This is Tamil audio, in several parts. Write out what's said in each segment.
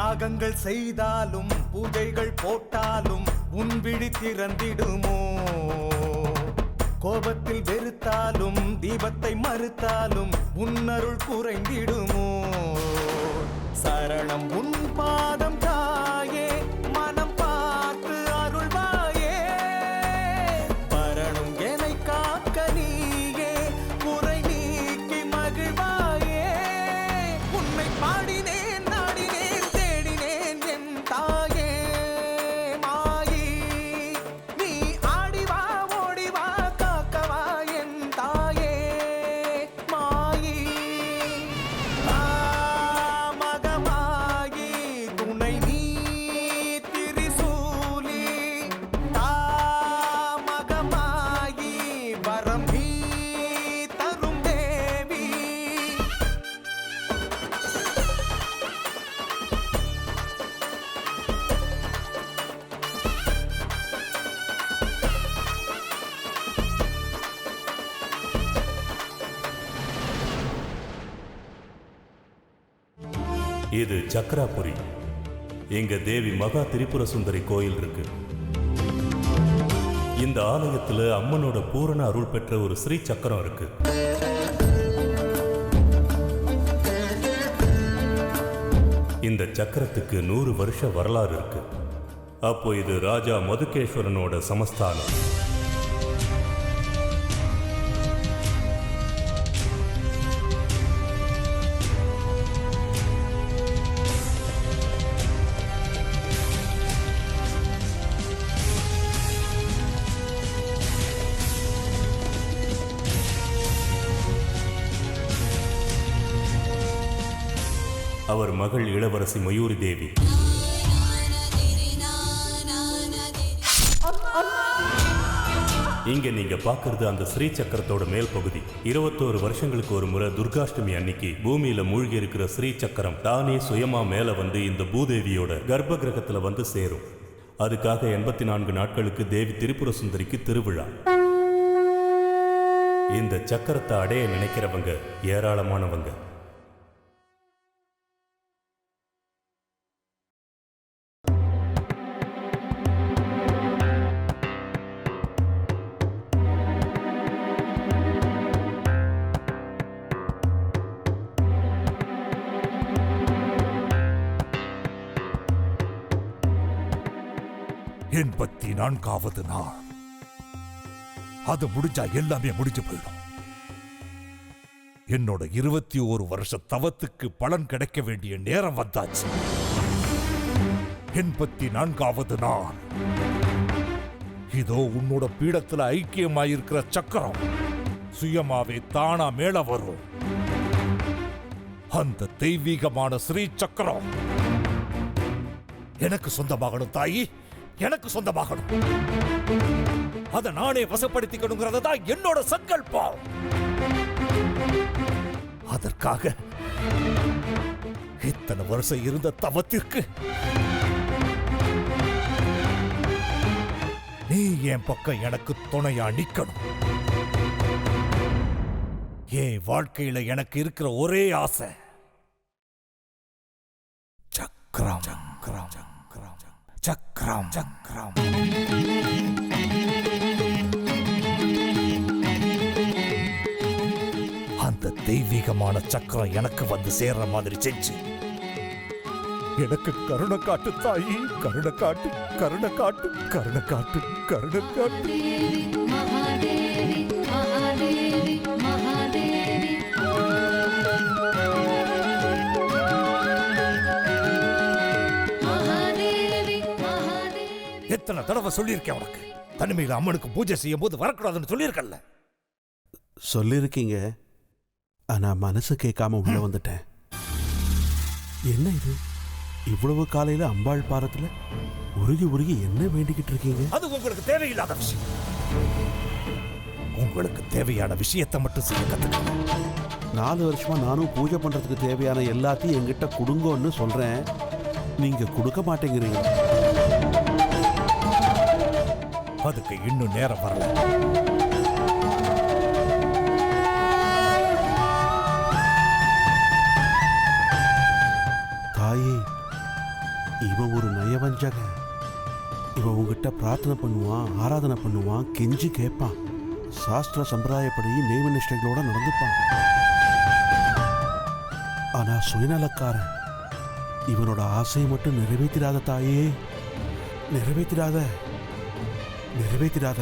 யாகங்கள் செய்தாலும் பூஜைகள் போட்டாலும் உன் விழி திறந்திடுமோ? கோபத்தில் வெறுத்தாலும் தீபத்தை மறுத்தாலும் உன்னருள் குறைந்திடுமோ? சரணம் உன் பாதம் தாயே, மனம் பார்த்து அருள்வாயே. வரணும் என்னை காக்க நீயே, குறை நீக்கி மகிழ்வாயே. உன்னை பாடினேன், நாடினேன், தேடினேன் என் தாயே மாயி. நீ ஆடிவா ஓடிவா காக்கவா என் தாயே மாயி. மகமாயி துணை நீ திரிசூலி. மகமாயி வரம் நீ தரும் தேவி. இது சக்கராபுரி. இங்க தேவி மகா திரிபுர சுந்தரி கோயில் இருக்கு. இந்த ஆலயத்துல அம்மனோட பூரண அருள் பெற்ற ஒரு ஸ்ரீ சக்கரம் இருக்கு. இந்த சக்கரத்துக்கு 100 வருஷ வரலாறு இருக்கு. அப்போ இது ராஜா மதுகேஸ்வரனோட சமஸ்தானம். அவர் மகள் இளவரசி மயூரி தேவி. இங்க நீங்க பாக்குறது அந்த ஸ்ரீ சக்கரத்தோட மேல் பகுதி. 21 வருஷங்களுக்கு ஒரு முறை துர்காஷ்டமி அன்னைக்கு பூமியில மூழ்கி இருக்கிற ஸ்ரீ சக்கரம் தானே சுயமா மேல வந்து இந்த பூதேவியோட கர்ப்ப கிரகத்துல வந்து சேரும். அதுக்காக 84 நாட்களுக்கு தேவி திரிபுர சுந்தரிக்கு திருவிழா. இந்த சக்கரத்தை அடைய நினைக்கிறவங்க ஏராளமானவங்க. என் 84வது நாள். அது முடிஞ்சா எல்லாமே முடிஞ்சு போயிடும். என்னோட 21 வருஷ தவத்துக்கு பலன் கிடைக்க வேண்டிய நேரம் வந்தாச்சு. 84வது நாள். இதோ உன்னோட பீடத்துல ஐக்கியமாயிருக்கிற சக்கரம் சுயமாவே தானா மேல வரும். அந்த தெய்வீகமான ஸ்ரீ சக்கரம் எனக்கு சொந்தமாகணும் தாயி, எனக்கு சொந்தமாகணும். அதை நானே வசப்படுத்திக்கணுங்கிறது தான் என்னோட சங்கல்பம். அதற்காக இத்தனை வருஷம் இருந்த தவத்திற்கு நீ என் பக்கம் எனக்கு துணையா நிக்கணும். என் வாழ்க்கையில எனக்கு இருக்கிற ஒரே ஆசை சக்கரம் சக்கரம் சக்கரம் சக்கரம். அந்த தெய்வீகமான சக்கரம் எனக்கு வந்து சேர்ற மாதிரி செஞ்சு எனக்கு கருணை காட்டு தாயி, கருணை காட்டு, கருணை காட்டு, கருணை காட்டு, கருணை காட்டு. எத்தனை தடவை சொல்லியிருக்கேன் உனக்கு, தனிமையில் அம்மனுக்கு பூஜை செய்யும் போது வரக்கூடாதுன்னு சொல்லியிருக்கல. சொல்லியிருக்கீங்க, ஆனா மனசு கேட்காம உள்ள வந்துட்டேன். என்ன இது, இவ்வளவு காலையில அம்பாள் பாரத்துல உருகி உருகி என்ன வேண்டிக்கிட்டு இருக்கீங்க? அது உங்களுக்கு தேவையில்லாத விஷயம். உங்களுக்கு தேவையான விஷயத்தை மட்டும் செய்ய கத்துக்கணும். 4 வருஷமா நானும் பூஜை பண்றதுக்கு தேவையான எல்லாத்தையும் என்கிட்ட கொடுங்கன்னு சொல்றேன், நீங்க கொடுக்க மாட்டேங்கிறீங்க. அதுக்கு இன்னும் நேரம் வரல. தாயே, அர்ச்சகன். இவன் உங்ககிட்ட பிரார்த்தனை பண்ணுவான், ஆராதனை பண்ணுவான், கெஞ்சி கேட்பான், சாஸ்திர சம்பிரதாயப்படி நியம நிஷ்டைகளோட நடந்துப்பான். ஆனா சுயநலக்காரன். இவனோட ஆசையை மட்டும் நிறைவேற்றிடாத தாயே, நிறைவேற்றிடாத, நிறைவேற்றிடாத.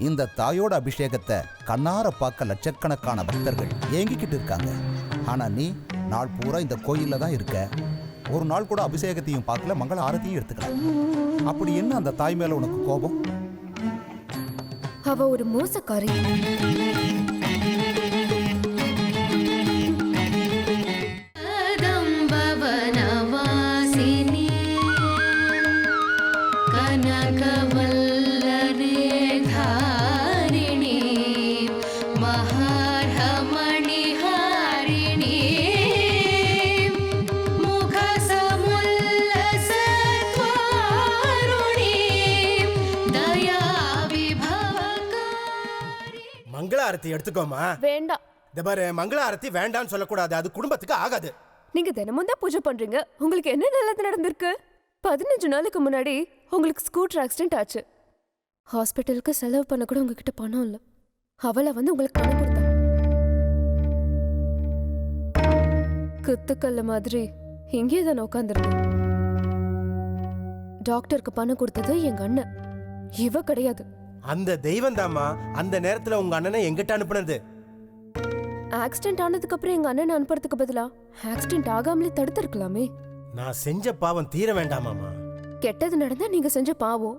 இந்த தாயோட அபிஷேகத்தை கண்ணார பார்க்க லட்சக்கணக்கான பக்தர்கள் ஏங்கிக்கிட்டு இருக்காங்க. ஆனா நீ நாள் பூரா இந்த கோயில்ல தான் இருக்க. ஒரு நாள் கூட அபிஷேகத்தையும் பார்க்கல, மங்கள ஆரத்தியும் எடுத்துக்கல. அப்படி என்ன அந்த தாய் மேல உனக்கு கோபம்? அவ ஒரு மோசக்காரி. மங்கள ஆரத்தி எடுத்துக்கோமா. வேண்டாம். இந்த பாரு, மங்கள ஆரத்தி வேண்டாம்னு சொல்லக்கூடாது, அது குடும்பத்துக்கு ஆகாது. நீங்க தினமும் தான் பூஜை பண்றீங்க. உங்களுக்கு என்ன நல்லது நடந்திருக்கு? 15 நாளுக்கு முன்னாடி உங்களுக்கு ஸ்கூட்டர் ஆக்சிடென்ட் ஆச்சு. ஹாஸ்பிட்டலுக்கு செலவு பண்ண கூட உங்ககிட்ட பணம் இல்ல. அவளை வந்து உங்களுக்கு பணம் கொடுத்தா. குத்துக்கல்ல மாதிரி இங்கே தானே உட்காந்துருந்தேன். டாக்டருக்கு பணம் கொடுத்தது எங்க அண்ணன், இவ கிடையாது. அந்த தெய்வம் தாமா அந்த நேரத்துல உங்க அண்ணனை எங்கிட்ட அனுப்புனது. ஆக்சிடென்ட் ஆனதுக்கு அப்புறம் எங்க அண்ணன் அனுப்புறதுக்கு பதிலா ஆக்சிடென்ட் ஆகாமலே தடுத்திருக்கலாமே. நான் செஞ்ச பாவம் தீர வேண்டாமாமா. கெட்டது நடந்தா நீங்க செஞ்ச பாவம்,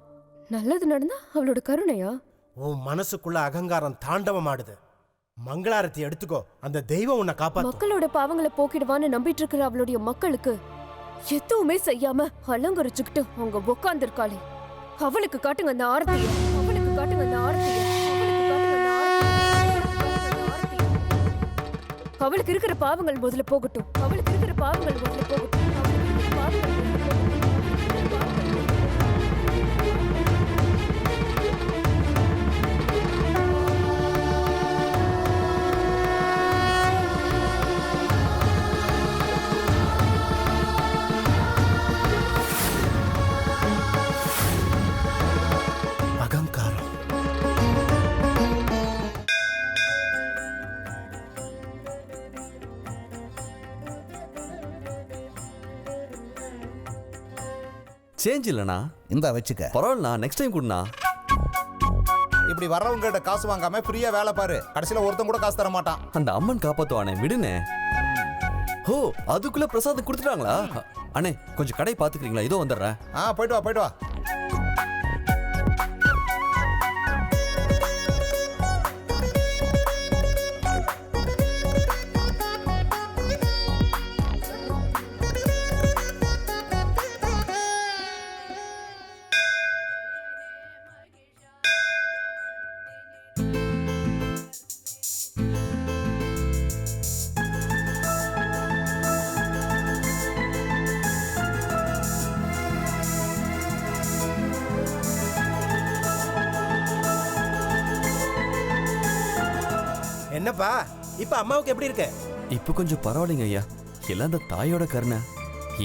நல்லது நடந்தா அவளோட கருணையா? உன் மனசுக்குள்ள அகங்காரம் தாண்டவம் ஆடுது. மங்களாரத்தி எடுத்துக்கோ, அந்த தெய்வம் உன்னை காப்பாத்தும். மக்களோட பாவங்களை போக்கிடுவான்னு நம்பிட்டு இருக்கிற அவளுடைய மக்களுக்கு எதுவுமே செய்யாம அலங்கரிச்சுக்கிட்டு அவங்க உட்கார்ந்துருக்காளே, அவளுக்கு காட்டுங்க அந்த ஆரத்தியை. அவளுக்கு காட்டுங்க அந்த ஆரத்தியை. அவளுக்கு இருக்கிற பாவங்கள் முதல்ல போகட்டும். அவளுக்கு இருக்கிற பாவங்கள் முதல்ல போகட்டும். அவளுக்கு இருக்கிற பாவங்கள் முதல்ல போகட்டும். அகங்காரம். சேஞ்ச் இல்லைண்ணா. இந்த வச்சுக்க. பரவாயில்லண்ணா, நெக்ஸ்ட் டைம் கொடுண்ணா. இப்படி வர்றவங்க கிட்ட காசு வாங்காம ஃப்ரீயா வேலை பாரு, கடைசியில ஒருத்தன் கூட காசு தர மாட்டான். அந்த அம்மன் காப்பாத்துவானே, விடுனே. ஓ, அதுக்குள்ள பிரசாதம் கொடுத்துட்டாங்களா? அண்ணே, கொஞ்சம் கடை பாத்துக்கிறீங்களா? இதோ வந்துடுறேன். போயிட்டு வா, போயிட்டு வா. என்னப்பா இப்ப அம்மாவுக்கு எப்படி இருக்கு? இப்போ கொஞ்சம் பரவாயில்லைங்க ஐயா. எல்லாம் அந்த தாயோட கருணை.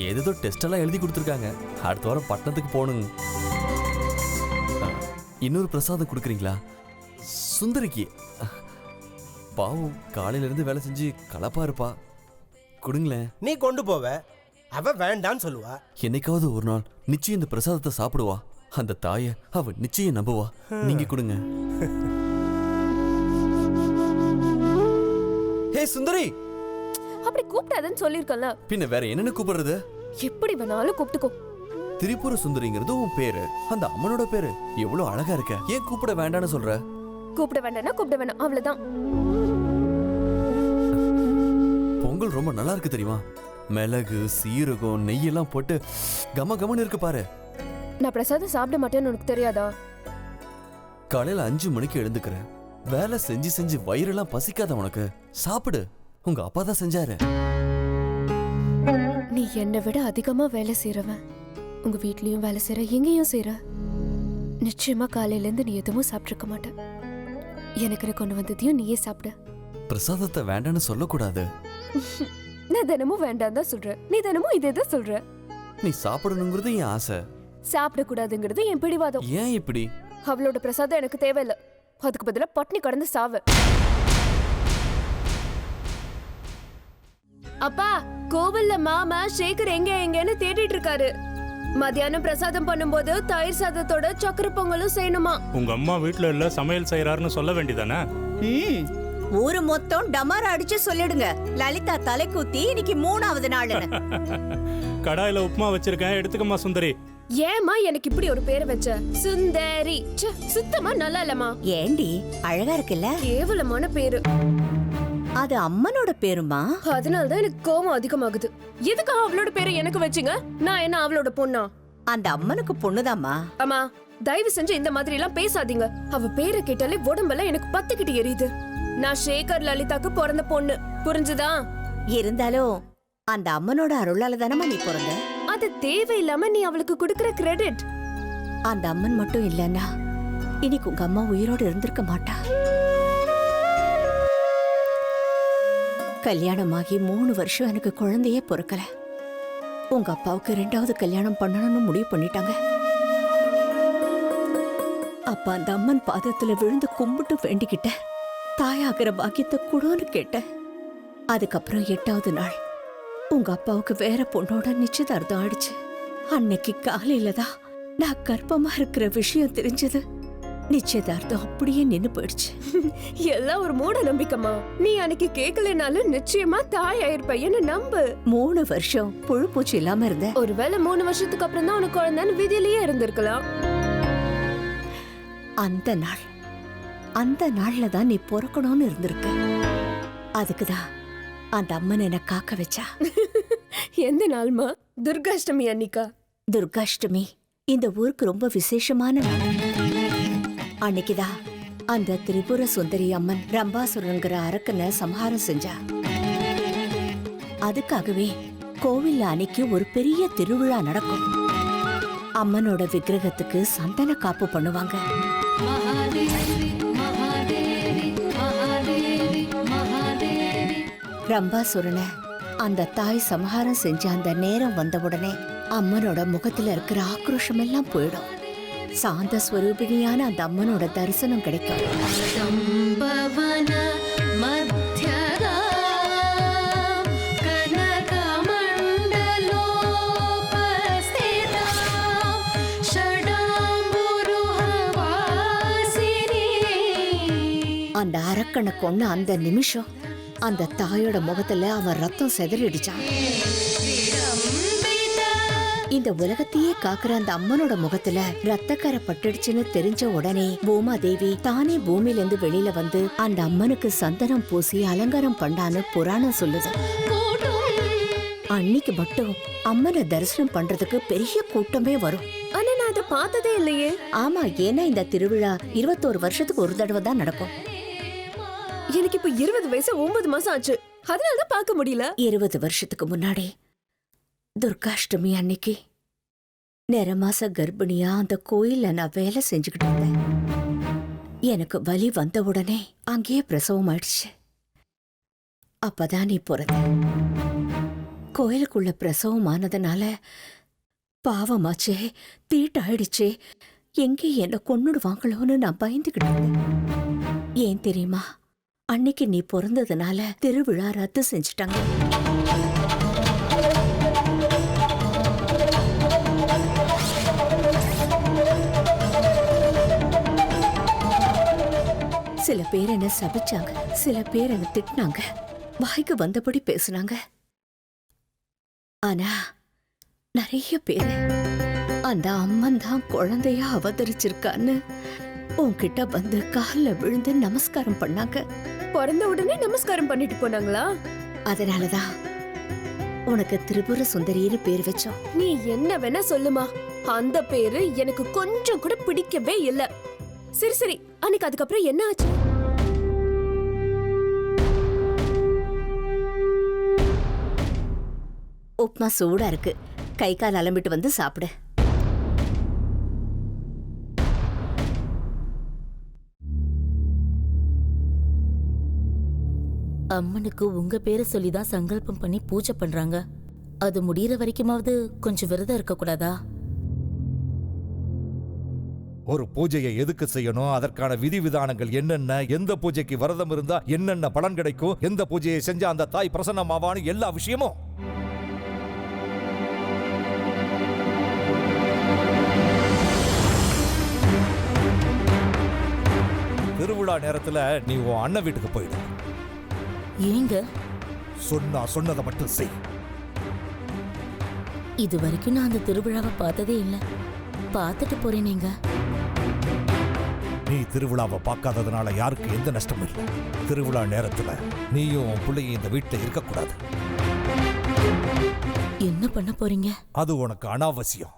ஏதோ டெஸ்ட் எல்லாம் எழுதி கொடுத்துருக்காங்க. அடுத்த வாரம் பட்டணத்துக்கு போகணுங்க. இன்னொரு பிரசாதம் கொடுக்குறீங்களா? சுந்தரிக்கு. பாவம், காலையில இருந்து வேலை செஞ்சு கலப்பா இருப்பா. கொடுங்களேன். நீ கொண்டு போவ, அவ வேண்டான்னு சொல்லுவா. என்னைக்காவது ஒரு நாள் நிச்சயம் இந்த பிரசாதத்தை சாப்பிடுவா. அந்த தாயை அவ நிச்சயம் நம்புவா. நீங்க கொடுங்க. ஹே சுந்தரி, அப்படி கூப்பிட்டாதன்னு சொல்லிருக்கல. பின்ன வேற என்னன்னு கூப்பிடுறது? எப்படி வேணாலும் கூப்பிட்டுக்கோ. திரிபுர சுந்தரிங்கிறது உன் பேரு, அந்த அம்மனோட பேரு. எவ்வளவு அழகா இருக்க. ஏன் கூப்பிட வேண்டான்னு சொல்ற? கூப்பிட வேண்டாம்னா கூப்பிட வேண்டாம், அவ்வளவுதான். பொங்கல் ரொம்ப நல்லா இருக்கு தெரியுமா? மிளகு, சீரகம், நெய் எல்லாம் போட்டு கம கமன்னு இருக்கு பாரு. நான் பிரசாதம் சாப்பிட மாட்டேன்னு உனக்கு தெரியாதா? காலையில 5 மணிக்கு எழுந்துக்கிறேன். வேலை செஞ்சு செஞ்சு வயிறெல்லாம் பசிக்காத உனக்கு? சாப்பிடு, உங்க அப்பா தான் செஞ்சாரு. நீ என்னை விட அதிகமா வேலை செய்யறவன். உங்க வீட்லயும் வேலை செய்யற, எங்கேயும் செய்யற. நிச்சயமா காலையில இருந்து நீ எதுவும் சாப்பிட்டிருக்க மாட்ட. எனக்கு கொண்டு வந்ததையும் நீயே சாப்பிட. பிரசாதத்தை வேண்டான்னு சொல்லக்கூடாது. நான் தினமும் வேண்டாம் தான் சொல்றேன், நீ தினமும் இதே தான் சொல்ற. நீ சாப்பிடணுங்கிறது என் ஆசை, சாப்பிடக்கூடாதுங்கிறது என் பிடிவாதம். ஏன் இப்படி? அவளோட பிரசாதம் எனக்கு தேவையில்லை. அதுக்கு பதிலா பட்னி கடந்து சாவு. அப்பா, கோவில்ல மாமா சேகர் எங்கன்னு தேடிட்டு இருக்காரு. மத்தியானம் பிரசாதம் பண்ணும்போது தயிர் சாதத்தோட சக்கரை பொங்கலும் செய்யணுமா. உங்க அம்மா வீட்டுல இல்ல, சமையல் செய்யறாருன்னு சொல்ல வேண்டியதானே? ஊரு மொத்தம் டமார அடிச்சு சொல்லிடுங்க, லலிதா தலை கூத்தி இன்னைக்கு 3வது நாள். கடாயில உப்புமா வச்சிருக்கேன், எடுத்துக்கமா சுந்தரி. ஏமா எனக்கு இப்படி ஒரு பேரை வச்ச? சுந்தரி சுத்தமா நல்லா இல்லமா. ஏண்டி, அழகா இருக்குல்ல? கேவலமான பேரு. அது அம்மனோட பேருமா? அதனாலதான் எனக்கு கோபம் அதிகமாகுது. எதுக்கு அவளோட பேரை எனக்கு வச்சுங்க? நான் என்ன அவளோட பொண்ணா? அந்த அம்மனுக்கு பொண்ணுதாம்மா. அம்மா, தயவு செஞ்சு இந்த மாதிரி எல்லாம் பேசாதீங்க. அவ பேரை கேட்டாலே உடம்பெல்லாம் எனக்கு பத்திக்கிட்டு எரியுது. நான் சேகர் லலிதாக்கு பிறந்த பொண்ணு, புரிஞ்சுதா? இருந்தாலும் அந்த அம்மனோட அருளால தானமா நீ பிறந்த. அது தேவையில்லாம நீ அவளுக்கு கொடுக்கற கிரெடிட். அந்த அம்மன் மட்டும் இல்லன்னா இன்னைக்கு உங்க அம்மா உயிரோடு இருந்திருக்க மாட்டா. கல்யாணமாகி 3 வருஷம் எனக்கு குழந்தையே பிறக்கல. உங்க அப்பாவுக்கு 2வது கல்யாணம் பண்ணணும்னு முடிவு பண்ணிட்டாங்க. அப்ப அந்த அம்மன் பாதத்துல விழுந்து கும்பிட்டு வேண்டிக்கிட்டேன், தாயாகிற பாக்கியத்தை கூடன்னு கேட்டேன். அதுக்கப்புறம் 8வது நாள் உங்க அப்பாவுக்கு வேற பொண்ணோட நிச்சயதார்த்தம் ஆயிடுச்சு. அன்னைக்கு காலையில தான் நான் கர்ப்பமா இருக்கிற விஷயம் தெரிஞ்சது. நிச்சயதார்த்தம் அப்படியே நின்னு போயிடுச்சு. எல்லாம் ஒரு மூட நம்பிக்கைமா. நீ அன்னைக்கு கேட்கலனாலும் நிச்சயமா தாய் ஆயிருப்பையன்னு நம்பு. 3 வருஷம் புழு பூச்சி இல்லாம இருந்த. ஒருவேளை 3 வருஷத்துக்கு அப்புறம் தான் உனக்கு குழந்தைன்னு விதியிலேயே இருந்திருக்கலாம். அந்த நாள்ல தான் நீ பிறக்கணும்னு இருந்திருக்க. அதுக்குதான் அந்த அம்மன் என்ன காக்க வச்சா. எந்த நாள்மா? துர்காஷ்டமி அன்னிக்கா? துர்காஷ்டமி இந்த ஊருக்கு ரொம்ப விசேஷமான நாள். அன்னைக்குதான் அந்த திரிபுர சுந்தரி அம்மன் ரம்பாசுரங்கிற அரக்கனை சம்ஹாரம் செஞ்சா. அதுக்காகவே கோவில்ல அன்னைக்கு ஒரு பெரிய திருவிழா நடக்கும். அம்மனோட விக்கிரகத்துக்கு சந்தன காப்பு பண்ணுவாங்க. ரம்பாசுரனை அந்த தாய் சம்ஹாரம் செஞ்ச அந்த நேரம் வந்த உடனே அம்மனோட முகத்துல இருக்கிற ஆக்ரோஷம் எல்லாம் போயிடும். சாந்த ஸ்வரூபிணியான அந்த அம்மனோட தரிசனம் கிடைக்கும். அந்த அரக்கனை கொன்ன அந்த நிமிஷம் அந்த தாயோட முகத்துல அவன் ரத்தம் சிதறிடுச்சான். இந்த உலகத்தையே காக்குற அந்த அம்மனோட முகத்துல ரத்தக்கரை பட்டுடுச்சுன்னு தெரிஞ்ச உடனே பூமாதேவி தானே பூமியில இருந்து வெளியில வந்து அந்த அம்மனுக்கு சந்தனம் பூசி அலங்காரம் பண்ணான்னு புராணம் சொல்லுது. அன்னைக்கு மட்டும் அம்மனை தரிசனம் பண்றதுக்கு பெரிய கூட்டமே வரும். ஆனா நான் அதை பார்த்ததே இல்லையே. ஆமா, ஏன்னா இந்த திருவிழா 21 வருஷத்துக்கு ஒரு தடவை தான் நடக்கும். எனக்கு இப்ப 20 வயசு 9 மாசம் ஆச்சு, அதனாலதான் பார்க்க முடியல. 20 வருஷத்துக்கு முன்னாடி துர்காஷ்டமி அன்னைக்கு நிறமாச கர்ப்பிணியா அந்த கோயில்ல நான் வேலை செஞ்சுக்கிட்டு இருந்தேன். எனக்கு வலி வந்த உடனே அங்கேயே பிரசவம் ஆயிடுச்சு. அப்பதான் நீ பிறந்த. கோயிலுக்குள்ள பிரசவம் ஆனதுனால பாவமாச்சே, தீட்டாயிடுச்சே, எங்கே என்ன கொன்னுடுவாங்களோன்னு நான் பயந்துகிட்டு இருந்தேன். ஏன் தெரியுமா? அன்னைக்கு நீ பிறந்ததுனால திருவிழா ரத்து செஞ்சுட்டாங்க. சில பேர் என்ன சபிச்சாங்க, சில பேர் என்ன திட்டினாங்க, வாய்க்கு வந்தபடி பேசுனாங்க. ஆனா நிறைய பேர் அந்த அம்மன் தான் குழந்தையா அவதரிச்சிருக்கான்னு உன்கிட்ட வந்து காலில் விழுந்து நமஸ்காரம் பண்ணாங்க. பிறந்த உடனே நமஸ்காரம் பண்ணிட்டு போனாங்களா? அதனாலதான் உனக்கு திரிபுர சுந்தரின்னு பேர் வச்சோம். நீ என்ன வேணா சொல்லுமா, அந்த பேரு எனக்கு கொஞ்சம் கூட பிடிக்கவே இல்ல. சரி சரி, அன்னைக்கு அதுக்கப்புறம் என்ன ஆச்சு? உப்மா சூடா இருக்கு, கை கால் அலம்பிட்டு வந்து சாப்பிடு. அம்மனுக்கு உங்க பேரை சொல்லிதான் சங்கல்பம் பண்ணி பூஜை பண்றாங்க. அது முடியற வரைக்குமாவது கொஞ்சம் விரதம் இருக்க கூடாதா? ஒரு பூஜையை எதுக்கு செய்யணும், அதற்கான விதிவிதானங்கள் என்னென்ன, எந்த பூஜைக்கு விரதம் இருந்தா என்னென்ன பலன் கிடைக்கும், எந்த பூஜையை செஞ்சா அந்த தாய் பிரசன்னமாவான்னு எல்லா விஷயமும் திருவிழா நேரத்துல நீ உன் அண்ணன் வீட்டுக்கு போயிடு. ஏங்க சொன்னதை மட்டும் செய். இது வரைக்கும் நான் அந்த திருவிழாவை பார்த்ததே இல்ல, பார்த்துட்டு போறேன். நீங்க நீ திருவிழாவை பார்க்காததுனால யாருக்கு எந்த நஷ்டமும் இல்லை. திருவிழா நேரத்துல நீயும் உன் பிள்ளையும் இந்த வீட்டில் இருக்கக்கூடாது. என்ன பண்ண போறீங்க? அது உனக்கு அனாவசியம்.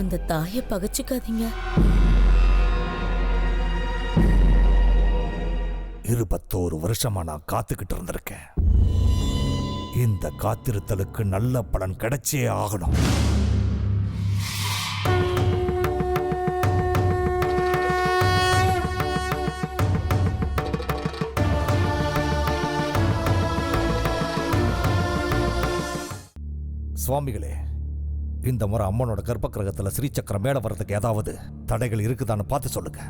அந்த தாயை பகச்சுக்காதீங்க. 21 வருஷமா நான் காத்துக்கிட்டு இருந்திருக்கேன். இந்த காத்திருத்தலுக்கு நல்ல பலன் கிடைச்சே ஆகணும். சுவாமிகளே, இந்த முறை அம்மனோட கர்ப்ப கிரகத்துல ஸ்ரீசக்கரம் மேல வர்றதுக்கு ஏதாவது தடைகள் இருக்குதான்னு பார்த்து சொல்லுங்க.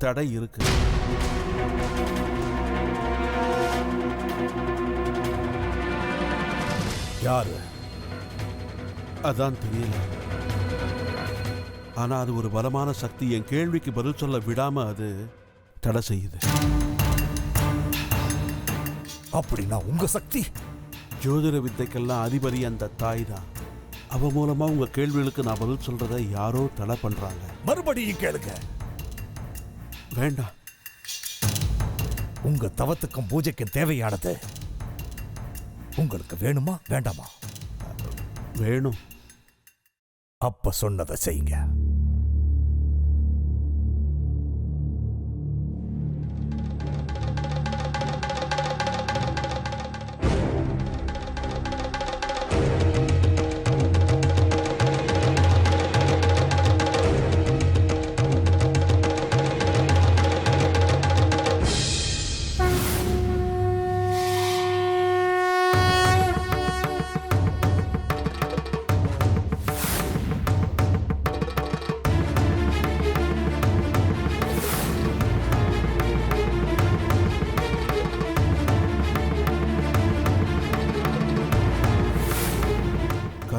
தடை இருக்கு. யாரு? அதான் தெரியல. ஆனா அது ஒரு பலமான சக்தி. என் கேள்விக்கு பதில் சொல்ல விடாம அது தடை செய்யுது. அப்படின்னா உங்க சக்தி? ஜோதிட வித்தைக்கெல்லாம் அதிபதி அந்த தாய் தான். அவ மூலமா உங்க கேள்விகளுக்கு நான் பதில் சொல்றதை யாரோ தடை பண்றாங்க. மறுபடியும் கேளுங்க. வேண்டாம். உங்க தவத்துக்கும் பூஜைக்கும் தேவையானது உங்களுக்கு வேணுமா வேண்டாமா? வேணும். அப்ப சொன்னதை செய்யுங்க.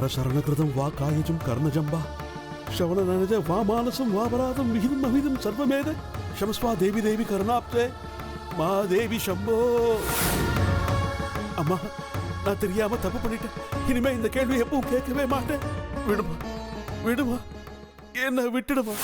கரசரணகிருதம் வா காயஜம் கர்ணஜம்பா ஷவன நனஜ வா மானசம் வாபராதம் விகிதம் அவிதம் சர்வமேத ஷமஸ்வா தேவி தேவி கருணாப்தே மா தேவி சம்போ. அம்மா, நான் தெரியாம தப்பு பண்ணிட்டேன். இனிமே இந்த கேள்வி எப்பவும் கேட்கவே மாட்டேன். விடுமா, விடுமா, என்ன விட்டுடுமா.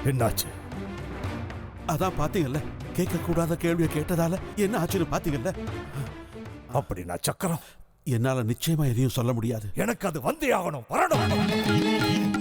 என்னாச்சு? அதான் பாத்தீங்கல்ல, கேட்க கூடாத கேள்வியை கேட்டதால என்ன ஆச்சுன்னு பாத்தீங்கல்ல. அப்படின்னா சக்கரம் என்னால நிச்சயமா எதையும் சொல்ல முடியாது. எனக்கு அது வந்தே ஆகணும், வரணும்.